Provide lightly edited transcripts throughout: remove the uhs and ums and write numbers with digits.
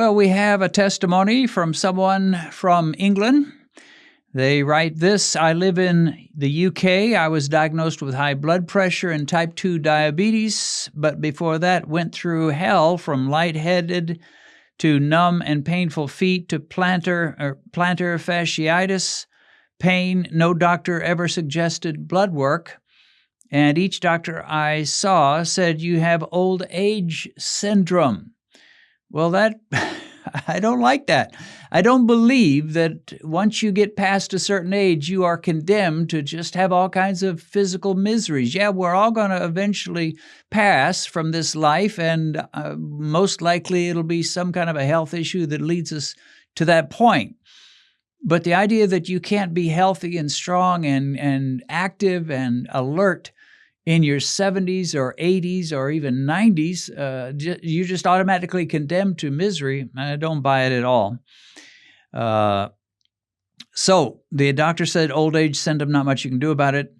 Well, we have a testimony from someone from England. They write this: I live in the UK. I was diagnosed with high blood pressure and type 2 diabetes, but before that went through hell from lightheaded to numb and painful feet to plantar fasciitis pain. No doctor ever suggested blood work. And each doctor I saw said, you have old age syndrome. Well, I don't like that. I don't believe that once you get past a certain age, you are condemned to just have all kinds of physical miseries. Yeah, we're all going to eventually pass from this life, and most likely it'll be some kind of a health issue that leads us to that point. But the idea that you can't be healthy and strong and active and alert in your 70s or 80s or even 90s, you're just automatically condemned to misery. I don't buy it at all. So the doctor said, old age syndrome, not much you can do about it.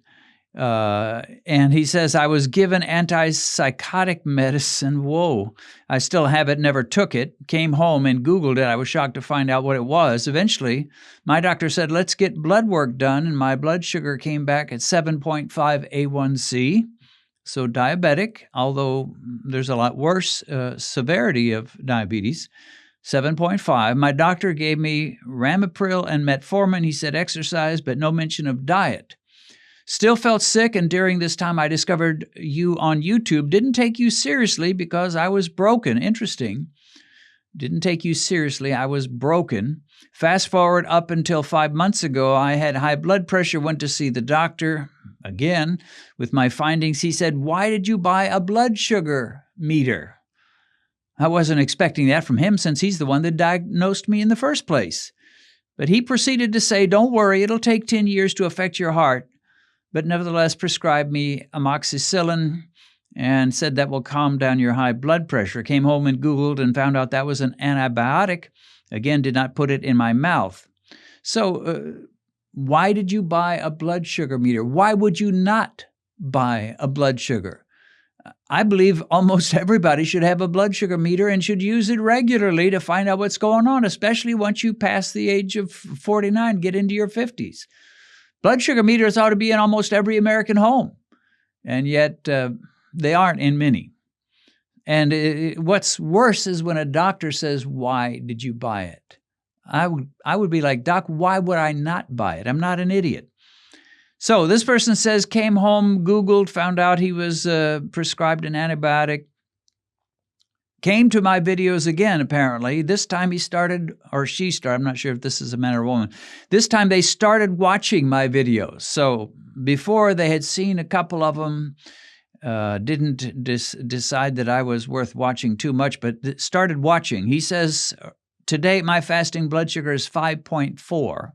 And he says, I was given antipsychotic medicine. Whoa, I still have it, never took it. Came home and Googled it. I was shocked to find out what it was. Eventually, my doctor said, let's get blood work done. And my blood sugar came back at 7.5 A1C. So diabetic, although there's a lot worse severity of diabetes. 7.5. My doctor gave me Ramipril and metformin. He said exercise, but no mention of diet. Still felt sick, and during this time I discovered you on YouTube. Didn't take you seriously because I was broken. Interesting. Didn't take you seriously. I was broken. Fast forward up until 5 months ago, I had high blood pressure, went to see the doctor. Again, with my findings, he said, why did you buy a blood sugar meter? I wasn't expecting that from him since he's the one that diagnosed me in the first place. But he proceeded to say, don't worry, it'll take 10 years to affect your heart, but nevertheless prescribed me amoxicillin and said that will calm down your high blood pressure. Came home and Googled and found out that was an antibiotic. Again, did not put it in my mouth. So why did you buy a blood sugar meter? Why would you not buy a blood sugar? I believe almost everybody should have a blood sugar meter and should use it regularly to find out what's going on, especially once you pass the age of 49, get into your 50s. Blood sugar meters ought to be in almost every American home, and yet they aren't in many. And what's worse is when a doctor says, why did you buy it? I would be like, Doc, why would I not buy it? I'm not an idiot. So this person says, came home, Googled, found out he was prescribed an antibiotic, came to my videos again, apparently. This time he started, or she started, I'm not sure if this is a man or a woman. This time they started watching my videos. So before they had seen a couple of them, didn't decide that I was worth watching too much, but started watching. He says, today my fasting blood sugar is 5.4.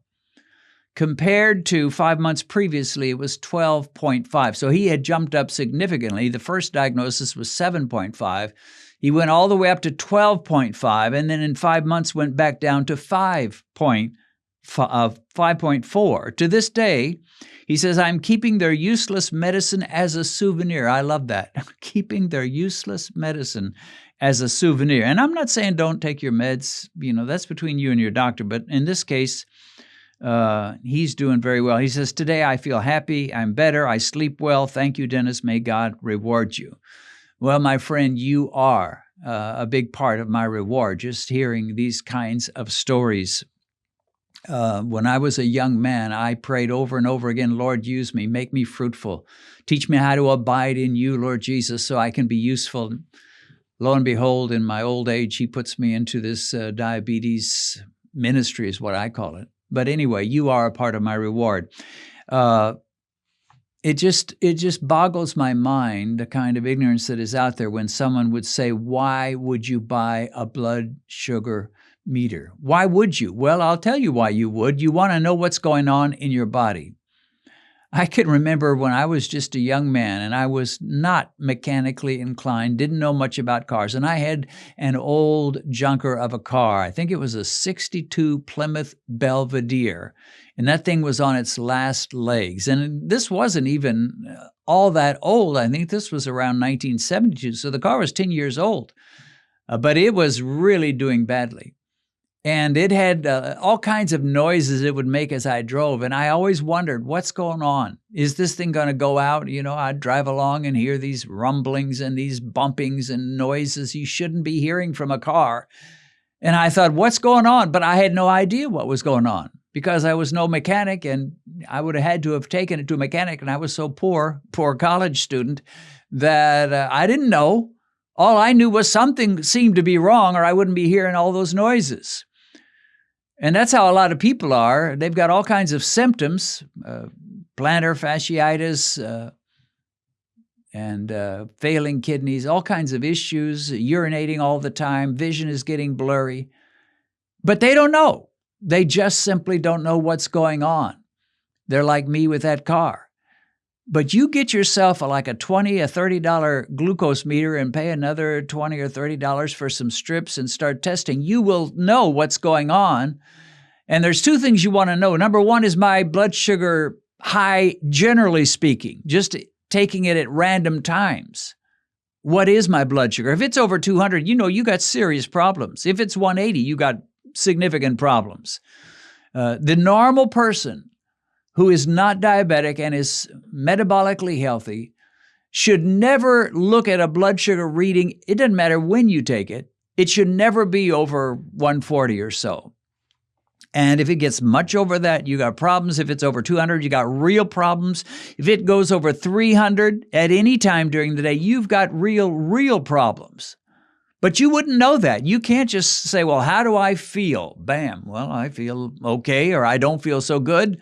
Compared to 5 months previously, it was 12.5. So he had jumped up significantly. The first diagnosis was 7.5. He went all the way up to 12.5, and then in 5 months went back down to 5.4. To this day, he says, I'm keeping their useless medicine as a souvenir. I love that. Keeping their useless medicine as a souvenir. And I'm not saying don't take your meds. You know, that's between you and your doctor. But in this case, he's doing very well. He says, today I feel happy. I'm better. I sleep well. Thank you, Dennis. May God reward you. Well, my friend, you are a big part of my reward, just hearing these kinds of stories. When I was a young man, I prayed over and over again, Lord, use me, make me fruitful. Teach me how to abide in you, Lord Jesus, so I can be useful. Lo and behold, in my old age, he puts me into this diabetes ministry is what I call it. But anyway, you are a part of my reward. It just boggles my mind, the kind of ignorance that is out there when someone would say, why would you buy a blood sugar meter? Why would you? Well, I'll tell you why you would. You want to know what's going on in your body. I can remember when I was just a young man and I was not mechanically inclined, didn't know much about cars, and I had an old junker of a car. I think it was a 62 Plymouth Belvedere, and that thing was on its last legs. And this wasn't even all that old. I think this was around 1972, so the car was 10 years old. but it was really doing badly. And it had all kinds of noises it would make as I drove. And I always wondered, what's going on? Is this thing going to go out? You know, I'd drive along and hear these rumblings and these bumpings and noises you shouldn't be hearing from a car. And I thought, what's going on? But I had no idea what was going on because I was no mechanic, and I would have had to have taken it to a mechanic. And I was so poor college student that I didn't know. All I knew was something seemed to be wrong, or I wouldn't be hearing all those noises. And that's how a lot of people are. They've got all kinds of symptoms, plantar fasciitis, and failing kidneys, all kinds of issues, urinating all the time, vision is getting blurry. But they don't know. They just simply don't know what's going on. They're like me with that car. But you get yourself like a $20, a $30 glucose meter and pay another $20 or $30 for some strips and start testing. You will know what's going on. And there's two things you want to know. Number one is my blood sugar high, generally speaking, just taking it at random times. What is my blood sugar? If it's over 200, you know you got serious problems. If it's 180, you got significant problems. The normal person who is not diabetic and is metabolically healthy should never look at a blood sugar reading. It doesn't matter when you take it. It should never be over 140 or so. And if it gets much over that, you got problems. If it's over 200, you got real problems. If it goes over 300 at any time during the day, you've got real problems. But you wouldn't know that. You can't just say, well, how do I feel? Bam. Well, I feel okay, or I don't feel so good.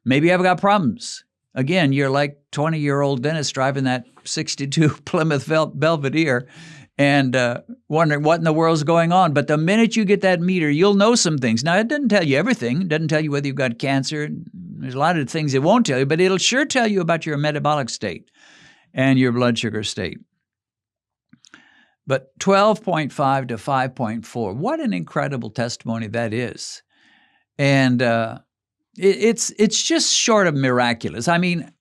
Maybe I've got problems. Again, you're like 20-year-old Dennis driving that 62 Plymouth Belvedere and wondering what in the world's going on. But the minute you get that meter, you'll know some things. Now, it doesn't tell you everything. It doesn't tell you whether you've got cancer. There's a lot of things it won't tell you, but it'll sure tell you about your metabolic state and your blood sugar state. But 12.5 to 5.4, what an incredible testimony that is. And it's just short of miraculous. I mean,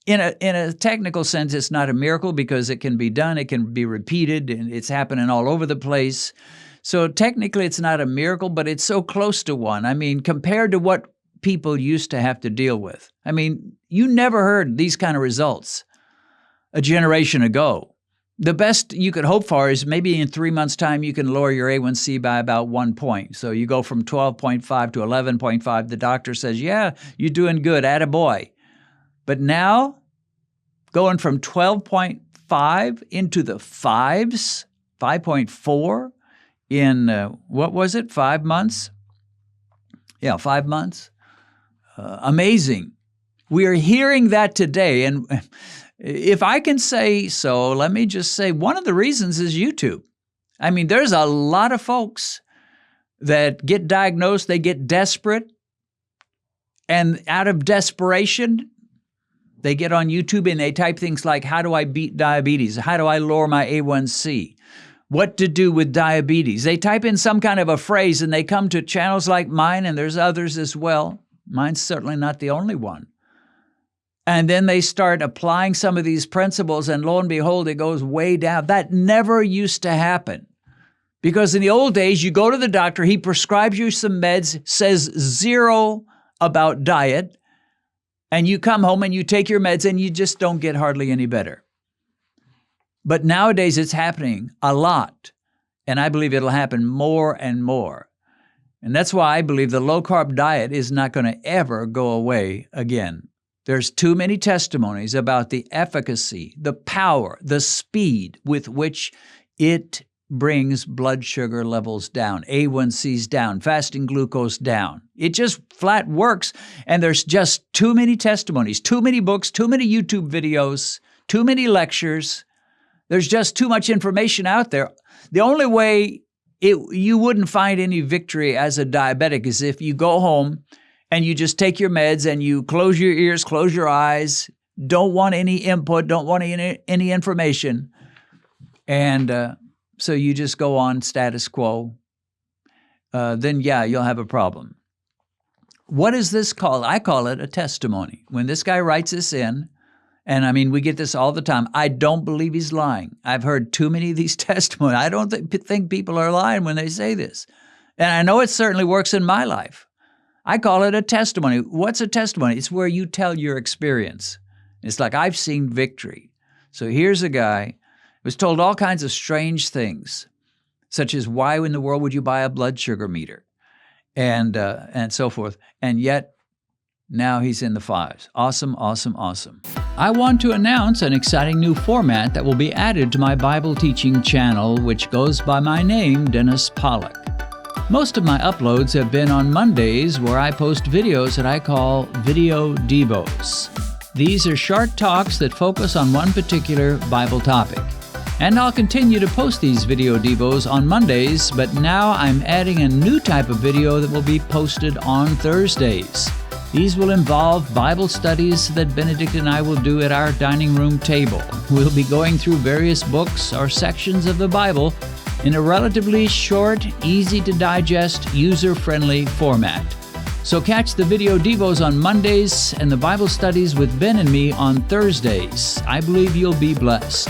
in a technical sense, it's not a miracle because it can be done, it can be repeated, and it's happening all over the place. So technically, it's not a miracle, but it's so close to one. I mean, compared to what people used to have to deal with. I mean, you never heard these kind of results a generation ago. The best you could hope for is maybe in 3 months' time, you can lower your A1C by about 1 point. So you go from 12.5 to 11.5. The doctor says, yeah, you're doing good, attaboy. But now, going from 12.5 into the 5s, 5.4 in, what was it, 5 months? Yeah, 5 months. Amazing. We are hearing that today. And if I can say so, let me just say one of the reasons is YouTube. I mean, there's a lot of folks that get diagnosed, they get desperate, and out of desperation, they get on YouTube and they type things like, how do I beat diabetes? How do I lower my A1C? What to do with diabetes? They type in some kind of a phrase and they come to channels like mine, and there's others as well. Mine's certainly not the only one. And then they start applying some of these principles, and lo and behold, it goes way down. That never used to happen. Because in the old days, you go to the doctor, he prescribes you some meds, says zero about diet, and you come home and you take your meds and you just don't get hardly any better. But nowadays, it's happening a lot, and I believe it'll happen more and more. And that's why I believe the low-carb diet is not going to ever go away again. There's too many testimonies about the efficacy, the power, the speed with which it brings blood sugar levels down, A1Cs down, fasting glucose down. It just flat works, and there's just too many testimonies, too many books, too many YouTube videos, too many lectures. There's just too much information out there. The only way you wouldn't find any victory as a diabetic is if you go home and you just take your meds and you close your ears, close your eyes, don't want any input, don't want any information. And so you just go on status quo. Then, yeah, you'll have a problem. What is this called? I call it a testimony. When this guy writes this in, And I mean, we get this all the time. I don't believe he's lying. I've heard too many of these testimonies. I don't think people are lying when they say this. And I know it certainly works in my life. I call it a testimony. What's a testimony? It's where you tell your experience. It's like, I've seen victory. So here's a guy who was told all kinds of strange things, such as, why in the world would you buy a blood sugar meter? And so forth. And yet, now he's in the fives. Awesome, awesome, awesome. I want to announce an exciting new format that will be added to my Bible teaching channel, which goes by my name, Dennis Pollock. Most of my uploads have been on Mondays, where I post videos that I call Video Devos. These are short talks that focus on one particular Bible topic. And I'll continue to post these Video Devos on Mondays, but now I'm adding a new type of video that will be posted on Thursdays. These will involve Bible studies that Benedict and I will do at our dining room table. We'll be going through various books or sections of the Bible in a relatively short, easy-to-digest, user-friendly format. So catch the Video Devos on Mondays and the Bible studies with Ben and me on Thursdays. I believe you'll be blessed.